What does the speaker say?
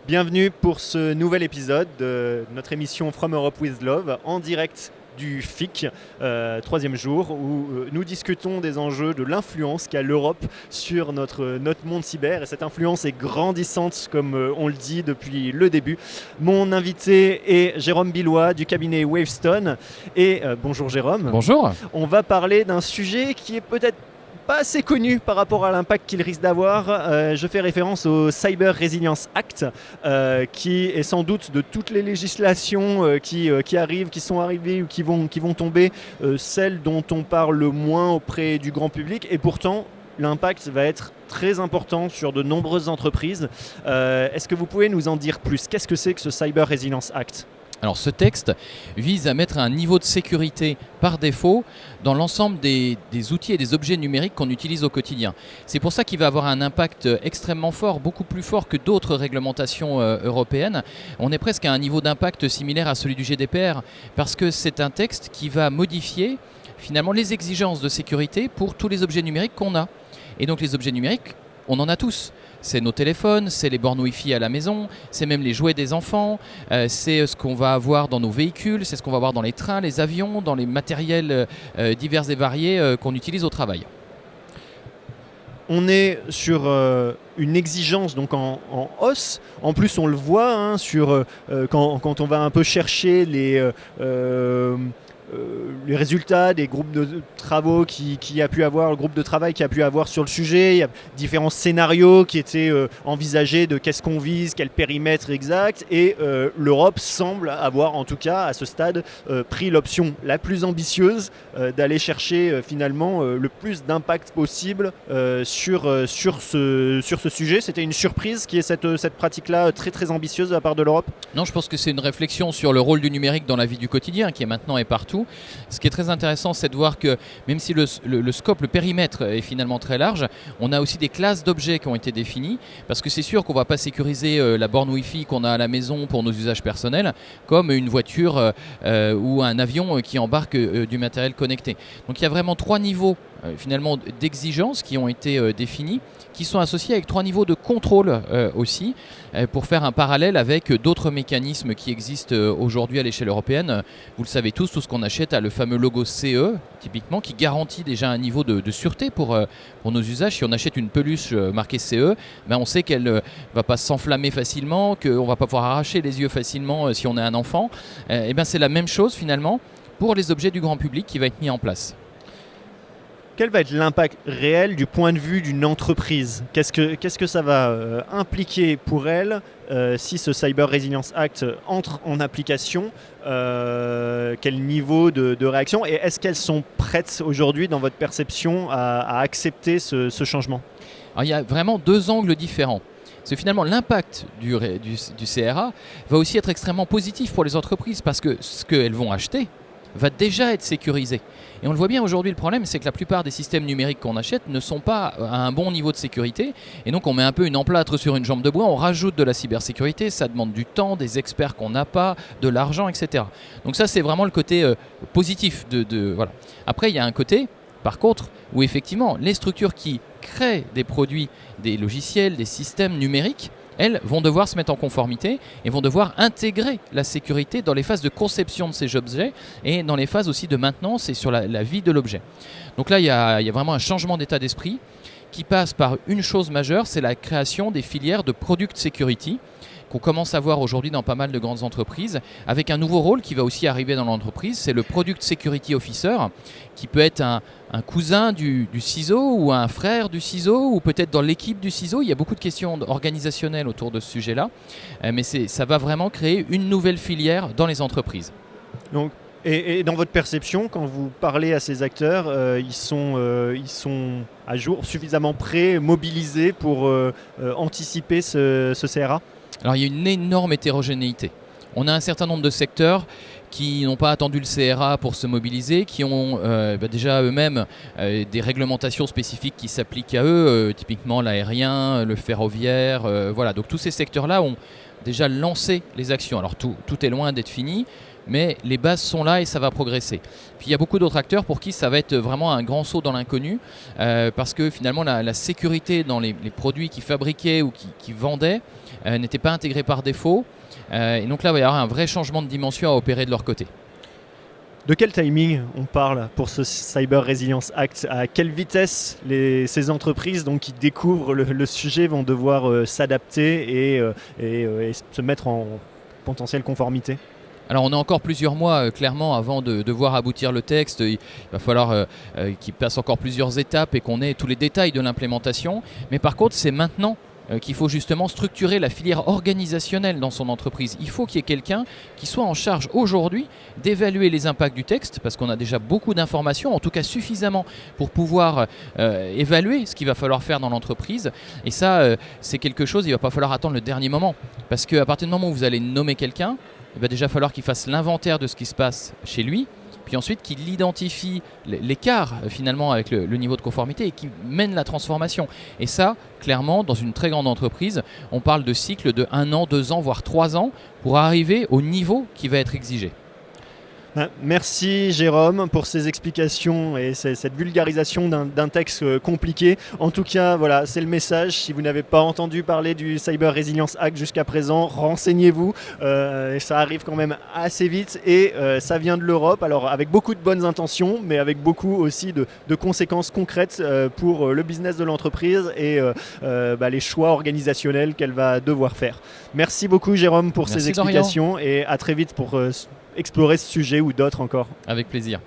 Bienvenue pour ce nouvel épisode de notre émission From Europe with Love en direct du FIC, troisième jour, où nous discutons des enjeux de l'influence qu'a l'Europe sur notre monde cyber. Et cette influence est grandissante, comme on le dit depuis le début. Mon invité est Jérôme Billois du cabinet Wavestone. Et bonjour Jérôme. Bonjour. On va parler d'un sujet qui est peut-être pas assez connu par rapport à l'impact qu'il risque d'avoir. Je fais référence au Cyber Resilience Act, qui est sans doute de toutes les législations qui arrivent, qui sont arrivées ou qui vont tomber, celle dont on parle le moins auprès du grand public. Et pourtant, l'impact va être très important sur de nombreuses entreprises. Est-ce que vous pouvez nous en dire plus ? Qu'est-ce que c'est que ce Cyber Resilience Act ? Alors ce texte vise à mettre un niveau de sécurité par défaut dans l'ensemble des outils et des objets numériques qu'on utilise au quotidien. C'est pour ça qu'il va avoir un impact extrêmement fort, beaucoup plus fort que d'autres réglementations européennes. On est presque à un niveau d'impact similaire à celui du GDPR, parce que c'est un texte qui va modifier finalement les exigences de sécurité pour tous les objets numériques qu'on a. Et donc les objets numériques, on en a tous. C'est nos téléphones, c'est les bornes Wi-Fi à la maison, c'est même les jouets des enfants, c'est ce qu'on va avoir dans nos véhicules, c'est ce qu'on va avoir dans les trains, les avions, dans les matériels divers et variés qu'on utilise au travail. On est sur une exigence donc en hausse. En plus, on le voit quand on va un peu chercher les résultats des groupes de travaux qui a pu avoir, le groupe de travail qui a pu avoir sur le sujet. Il y a différents scénarios qui étaient envisagés de qu'est-ce qu'on vise, quel périmètre exact. Et l'Europe semble avoir, en tout cas à ce stade, pris l'option la plus ambitieuse d'aller chercher finalement le plus d'impact possible sur ce sujet. C'était une surprise qui est cette pratique-là très très ambitieuse de la part de l'Europe. Non, je pense que c'est une réflexion sur le rôle du numérique dans la vie du quotidien qui est maintenant et partout. Ce qui est très intéressant, c'est de voir que même si le scope, le périmètre est finalement très large, on a aussi des classes d'objets qui ont été définies, parce que c'est sûr qu'on ne va pas sécuriser la borne Wi-Fi qu'on a à la maison pour nos usages personnels, comme une voiture ou un avion qui embarque du matériel connecté. Donc il y a vraiment trois niveaux finalement d'exigences qui ont été définis, qui sont associés avec trois niveaux de contrôle aussi, pour faire un parallèle avec d'autres mécanismes qui existent aujourd'hui à l'échelle européenne. Vous le savez tous, tout ce qu'on achète a le fameux logo CE, typiquement, qui garantit déjà un niveau de sûreté pour nos usages. Si on achète une peluche marquée CE, on sait qu'elle ne va pas s'enflammer facilement, qu'on ne va pas pouvoir arracher les yeux facilement si on est un enfant. C'est la même chose finalement pour les objets du grand public qui va être mis en place. Quel va être l'impact réel du point de vue d'une entreprise ? Qu'est-ce que ça va impliquer pour elle si ce Cyber Resilience Act entre en application ? Quel niveau de réaction ? Et est-ce qu'elles sont prêtes aujourd'hui, dans votre perception, à accepter ce changement ? Alors, il y a vraiment deux angles différents. Parce que finalement, l'impact du CRA va aussi être extrêmement positif pour les entreprises, parce que ce qu'elles vont acheter va déjà être sécurisé. Et on le voit bien aujourd'hui, le problème, c'est que la plupart des systèmes numériques qu'on achète ne sont pas à un bon niveau de sécurité. Et donc, on met un peu une emplâtre sur une jambe de bois, on rajoute de la cybersécurité, ça demande du temps, des experts qu'on n'a pas, de l'argent, etc. Donc ça, c'est vraiment le côté positif. Voilà. Après, il y a un côté, par contre, où effectivement, les structures qui créent des produits, des logiciels, des systèmes numériques, elles vont devoir se mettre en conformité et vont devoir intégrer la sécurité dans les phases de conception de ces objets et dans les phases aussi de maintenance et sur la vie de l'objet. Donc là, il y a vraiment un changement d'état d'esprit qui passe par une chose majeure, c'est la création des filières de Product Security qu'on commence à voir aujourd'hui dans pas mal de grandes entreprises, avec un nouveau rôle qui va aussi arriver dans l'entreprise, c'est le Product Security Officer, qui peut être un cousin du CISO ou un frère du CISO, ou peut-être dans l'équipe du CISO. Il y a beaucoup de questions organisationnelles autour de ce sujet-là, mais ça va vraiment créer une nouvelle filière dans les entreprises. Donc, et dans votre perception, quand vous parlez à ces acteurs, ils sont à jour, suffisamment prêts, mobilisés pour anticiper ce CRA ? Alors il y a une énorme hétérogénéité. On a un certain nombre de secteurs qui n'ont pas attendu le CRA pour se mobiliser, qui ont déjà eux-mêmes des réglementations spécifiques qui s'appliquent à eux, typiquement l'aérien, le ferroviaire, voilà. Donc tous ces secteurs-là ont déjà lancé les actions. Alors tout est loin d'être fini, mais les bases sont là et ça va progresser. Puis il y a beaucoup d'autres acteurs pour qui ça va être vraiment un grand saut dans l'inconnu, parce que finalement la sécurité dans les produits qu'ils fabriquaient ou qui vendaient n'était pas intégrée par défaut. Et donc là, il va y avoir un vrai changement de dimension à opérer de leur côté. De quel timing on parle pour ce Cyber Resilience Act? À quelle vitesse ces entreprises donc, qui découvrent le sujet vont devoir s'adapter et se mettre en potentielle conformité? Alors on a encore plusieurs mois clairement avant de voir aboutir le texte. Il va falloir qu'il passe encore plusieurs étapes et qu'on ait tous les détails de l'implémentation. Mais par contre, c'est maintenant qu'il faut justement structurer la filière organisationnelle dans son entreprise. Il faut qu'il y ait quelqu'un qui soit en charge aujourd'hui d'évaluer les impacts du texte, parce qu'on a déjà beaucoup d'informations, en tout cas suffisamment pour pouvoir évaluer ce qu'il va falloir faire dans l'entreprise. Et ça, c'est quelque chose, il ne va pas falloir attendre le dernier moment, parce qu'à partir du moment où vous allez nommer quelqu'un, il va déjà falloir qu'il fasse l'inventaire de ce qui se passe chez lui, puis ensuite qu'il identifie l'écart finalement avec le niveau de conformité et qu'il mène la transformation. Et ça, clairement, dans une très grande entreprise, on parle de cycles de 1 an, 2 ans, voire 3 ans pour arriver au niveau qui va être exigé. Merci Jérôme pour ces explications et cette vulgarisation d'un texte compliqué. En tout cas, voilà, c'est le message. Si vous n'avez pas entendu parler du Cyber Resilience Act jusqu'à présent, renseignez-vous. Ça arrive quand même assez vite et ça vient de l'Europe. Alors avec beaucoup de bonnes intentions, mais avec beaucoup aussi de conséquences concrètes pour le business de l'entreprise et les choix organisationnels qu'elle va devoir faire. Merci beaucoup Jérôme pour ces explications et à très vite pour explorer ce sujet ou d'autres encore. Avec plaisir.